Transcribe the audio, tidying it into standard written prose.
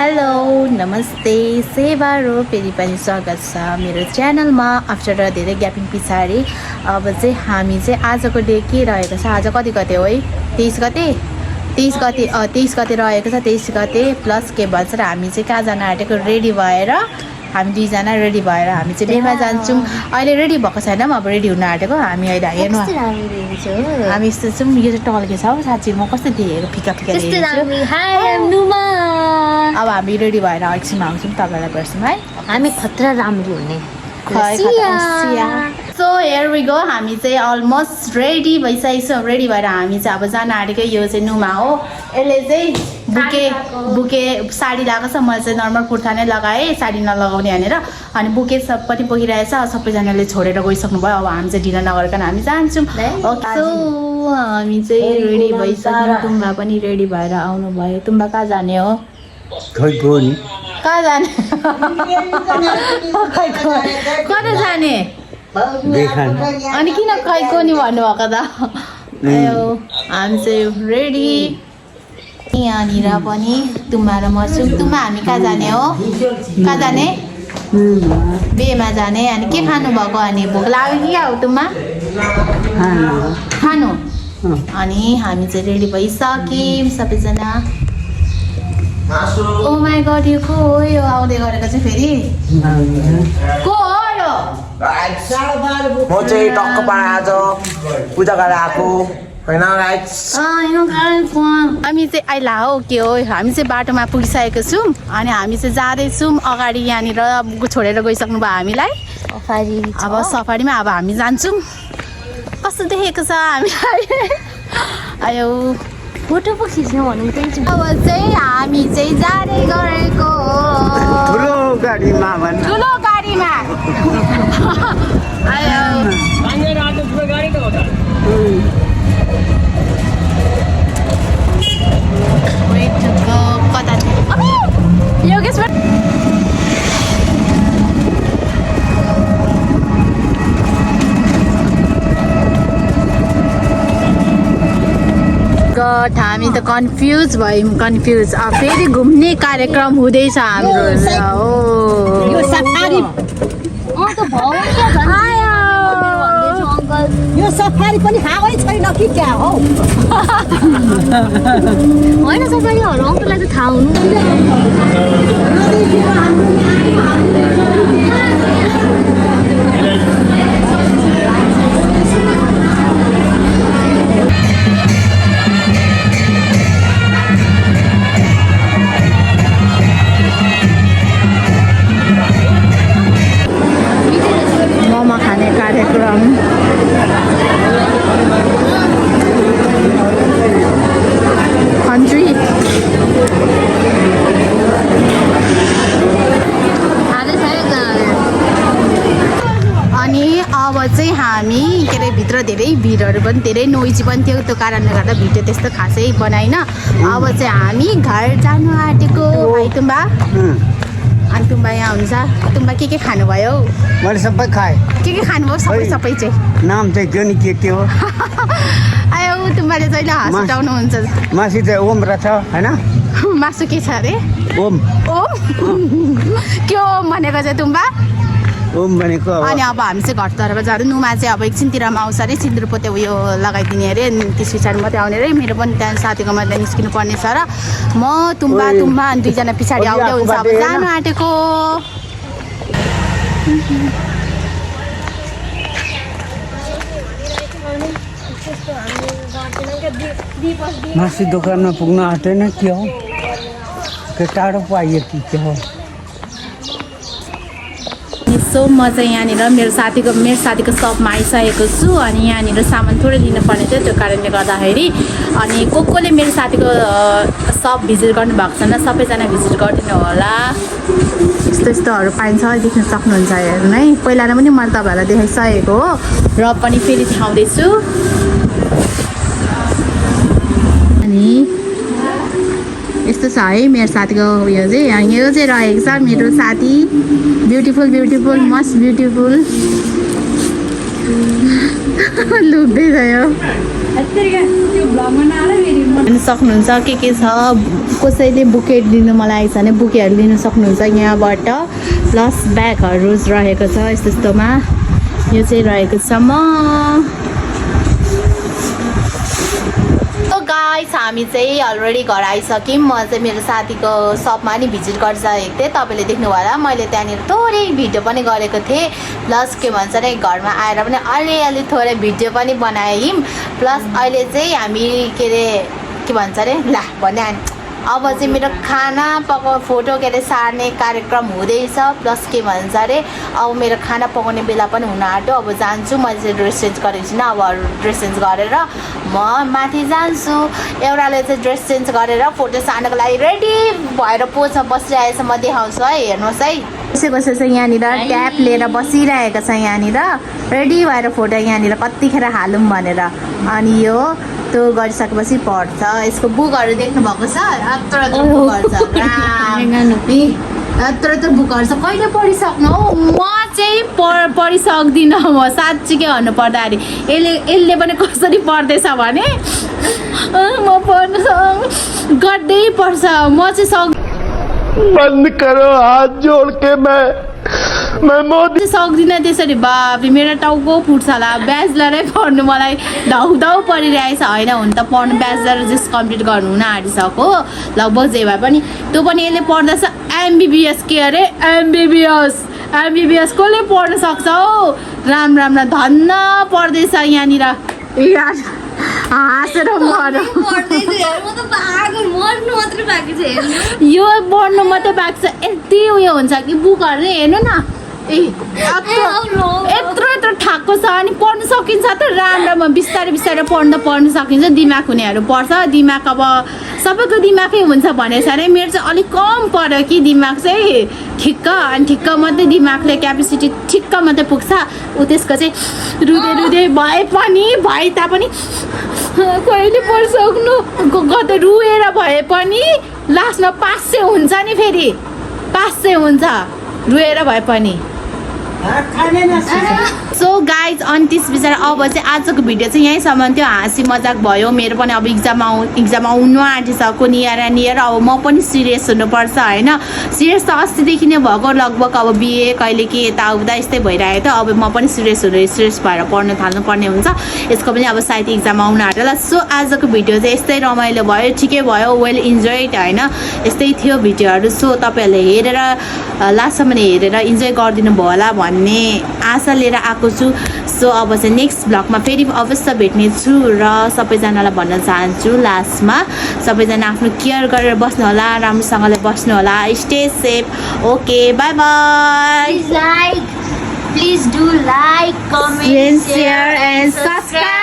hello नमस्ते सेवारो फेरि पनि स्वागत छ मेरो च्यानलमा आफ्टर धेरै ग्यापिङ पछाडि अब चाहिँ हामी चाहिँ आजको डे के रहेको छ आज कति गते हो है 23 गते 23 गते रहेको छ 23 गते प्लस के भन्छ र हामी चाहिँ कहाँ जान आँटेको रेडी भएर हामी दुईजना रेडी भएर हामी चाहिँ बेमा जान्छौँ अहिले रेडी भएको छैनौँ अब रेडी हुन आँटेको हामी अहिले हेर्नु हामी यस्तो छौँ यो चाहिँ टल्के छ हौ साँच्ची म कस्तो देखेको फिका फिका देखेको अब हामी रेडी भएर एकछिनमा आउँछौँ तपाईँलाई गर्छौँ है हामी खतरा राम्रो हुने सो हेयर वी गो हामी चाहिँ अलमोस्ट रेडी भइसकेको छौँ रेडी भएर हामी चाहिँ अब जान आँटेकै यो चाहिँ नुमा हो यसले चाहिँ बुके साडी लगाएको छ मैले चाहिँ नर्मल कुर्ता नै लगाएँ साडी नलगाउने भनेर अनि बुके सब पनि बोकिरहेछ सबैजनाले छोडेर गइसक्नु भयो अब हामी चाहिँ ढिलो नगरिकन हामी जान्छौँ ओके सो हामी चाहिँ रेडी भइसक्यौँ तुम्बा पनि रेडी भएर आउनु भयो तुम्बा कहाँ जाने हो कहाँ जाने कता जाने अनि किन खैको नि भन्नुभएको त हामी चाहिँ रेडी यहाँनिर पनि तुम्बा र म छौँ तुम्बा हामी कहाँ जाने हो कहाँ जाने बेमा जाने अनि के खानु भएको अनि भोक लाग्यो कि क्या हो तुम्बा खानु अनि हामी चाहिँ रेडी भइसक्यौँ सबैजना ओ माई गड यो को हो यो आउँदै गरेको चाहिँ फेरि को हो यो म चाहिँ टक्क पाएर आज पूजा गरेर आएको होइन हामी चाहिँ आइला हो के हो हामी चाहिँ बाटोमा पुगिसकेको छौँ अनि हामी चाहिँ जाँदैछौँ अगाडि यहाँनिर छोडेर गइसक्नु भयो हामीलाई अब सफारीमा अब हामी जान्छौँ कस्तो देखेको छ हामीलाई आयो फोटो पो खिच्नु भन्नु चाहिँ अब चाहिँ हामी चाहिँ जाँदै गरेको ठुलो गाडीमा ठुलो गाडीमा आयो कता योगेश हामी त कन्फ्युज भयौँ कन्फ्युज फेरि घुम्ने कार्यक्रम हुँदैछ हाम्रो यो सफारी पनि हावै छैन कि क्या हो होइन सफारीहरू अङ्कललाई त थाहा हुनु मोमो खाने कार्यक्रम कन्ट्री अनि अब चाहिँ हामी के अरे भित्र धेरै भिडहरू पनि धेरै नोइजी पनि थियो त्यो कारणले गर्दा भिडियो त्यस्तो खासै बनाइन अब चाहिँ हामी घर जानु आँटेको भाइ तुम्बा अनि तुम्बा यहाँ हुन्छ तुम्बा के खानुभयो मैले सबै खाएँ के खानुभयो सबै चाहिँ नाम चाहिँ के हो आयो तुम्बाले जहिले हाँस उठाउनुहुन्छ मासु चाहिँ ओम रहेछ होइन मासु के छ अरे ओम के ओम भनेको चाहिँ तुम्बा ओम भनेको अनि अब हामी चाहिँ घरतर्फ जाँदै नुमा चाहिँ अब एकछिनतिरमा आउँछ अरे सिन्दुर पोते उयो लगाइदिने अरे त्यस पछाडि मात्रै आउने अरे मेरो पनि त्यहाँ साथीकोमा त्यहाँ निस्किनु पर्ने छ र म तुम्बा अनि दुईजना पछाडि आउँदै हुन्छ अब जानु आँटेको मासु दोकानमा पुग्न आँटेन के हो टाढो पो आइयो कि के हो सो म चाहिँ यहाँनिर मेरो साथीको सपमा आइसकेको छु अनि यहाँनिर सामान थोरै लिनुपर्ने थियो त्यो कारणले गर्दाखेरि अनि कसले मेरो साथीको सप भिजिट गर्नुभएको छैन सबैजना भिजिट गरिदिनु होला यस्तोहरू पाइन्छ देख्न सक्नुहुन्छ हेर्नु है पहिला नै पनि मैले तपाईँहरूलाई देखाइसकेको हो र पनि फेरि देखाउँदैछु अनि यस्तो छ है मेरो साथीको उयो चाहिँ यो चाहिँ रहेको छ मेरो साथी ब्युटिफुल मस्ट ब्युटिफुल लुक्दै गयो हेर्न सक्नुहुन्छ के छ कसैले बुकेट लिनु मलाई छ भने बुकेहरू लिनु सक्नुहुन्छ यहाँबाट प्लस ब्यागहरू रहेको छ यस्तो यस्तोमा यो चाहिँ रहेको छ गाइस हामी चाहिँ अलरेडी घर आइसक्यौँ म चाहिँ मेरो साथीको सपमा नि भिजिट गरिसकेको थिएँ तपाईँले देख्नुभयो होला मैले त्यहाँनिर थोरै भिडियो पनि गरेको थिएँ प्लस के भन्छ अरे घरमा आएर पनि अलिअलि थोरै भिडियो पनि बनायौँ प्लस अहिले चाहिँ हामी के भन्छ अरे ला भने अब चाहिँ मेरो खाना फोटो सार्ने कार्यक्रम हुँदैछ प्लस के भन्छ अरे अब मेरो खाना पकाउने बेला पनि हुन आँट्यो अब जान्छु मैले चाहिँ ड्रेस चेन्ज गरेको छुइनँ अब ड्रेस चेन्ज गरेर म माथि जान्छु एउटाले चाहिँ ड्रेस चेन्ज गरेर फोटो सार्नको लागि रेडी भएर पोजमा बसिरहेको छ म देखाउँछु है हेर्नुहोस् है कसै चाहिँ यहाँनिर ट्याप लिएर बसिरहेको छ यहाँनिर रेडी भएर फोटो यहाँनिर कतिखेर हालौँ भनेर अनि यो त्यो गरिसकेपछि पढ्छ यसको बुकहरू देख्नु भएको छ यत्रो बुकहरू छ यत्रो बुकहरू छ कहिले पढिसक्नु हौ म चाहिँ पढिसक्दिनँ म साँच्चीकै भन्नुपर्दाखेरि यसले पनि कसरी पढ्दैछ भने म पढ्नु गर्दै पर्छ म चाहिँ बंद करो हाथ जोड़ के मैं मोदी सक्दिनँ त्यसरी बाबी मेरो टाउको फुट्छ होला ब्याचलरै पढ्नु मलाई धाउ परिरहेछ होइन हुन त पढ्नु ब्याचलर जस्ट कम्प्लिट गर्नु हुन आँटिसक्यो लगभग जे भए पनि त्यो पनि यसले पढ्दैछ एमबिबिएस के अरे एमबिबिएस कसले पढ्न सक्छ हौ राम्रो धन्न पढ्दैछ यहाँनिर हाँसेर यो पढ्नु मात्रै बाँकी छ यति उयो हुन्छ कि बुकहरू हेर्नु न यत्रो ठाकको छ अनि पढ्नु सकिन्छ त राम्रो बिस्तारै पढ्नु सकिन्छ दिमाग हुनेहरू पढ्छ दिमाग अब सबैको दिमागै हुन्छ भनेछ अरे मेरो चाहिँ अलिक कम पढ्यो कि दिमाग चाहिँ ठिक्क मात्रै दिमागले क्यापेसिटी ठिक्क मात्रै पुग्छ ऊ त्यसको चाहिँ रुँदै भए तापनि कहिले पढिसक्नु कतै रुएर भए पनि लास्टमा 500 हुन्छ नि फेरि 500 हुन्छ रुएर भए पनि सो गाइज अनि त्यस पछाडि अब चाहिँ आजको भिडियो चाहिँ यहीँसम्म थियो हाँसी मजाक भयो मेरो पनि अब इक्जाम आउनु आँटिसक्यो नियर अब म पनि सिरियस हुनुपर्छ होइन सिरियस त अस्तिदेखि नै भएको लगभग अब बिए कहिले के यताउता यस्तै भइरहेको थियो अब म पनि सिरियस भएर पढ्नु थाल्नुपर्ने हुन्छ यसको पनि अब सायद इक्जाम आउनु आँट्यो होला सो आजको भिडियो चाहिँ यस्तै रमाइलो भयो ठिकै भयो वेल इन्जोयड होइन यस्तै थियो भिडियोहरू सो तपाईँहरूले हेरेर लास्टसम्म हेरेर इन्जोय गरिदिनु भयो होला भन्ने आशा लिएर आएको छु सो अब चाहिँ नेक्स्ट भ्लगमा फेरि अवश्य भेट्ने छु र सबैजनालाई भन्न चाहन्छु लास्टमा सबैजना आफ्नो केयर गरेर बस्नु होला राम्रोसँगले बस्नु होला stay safe okay by by Please do like, comment, share and subscribe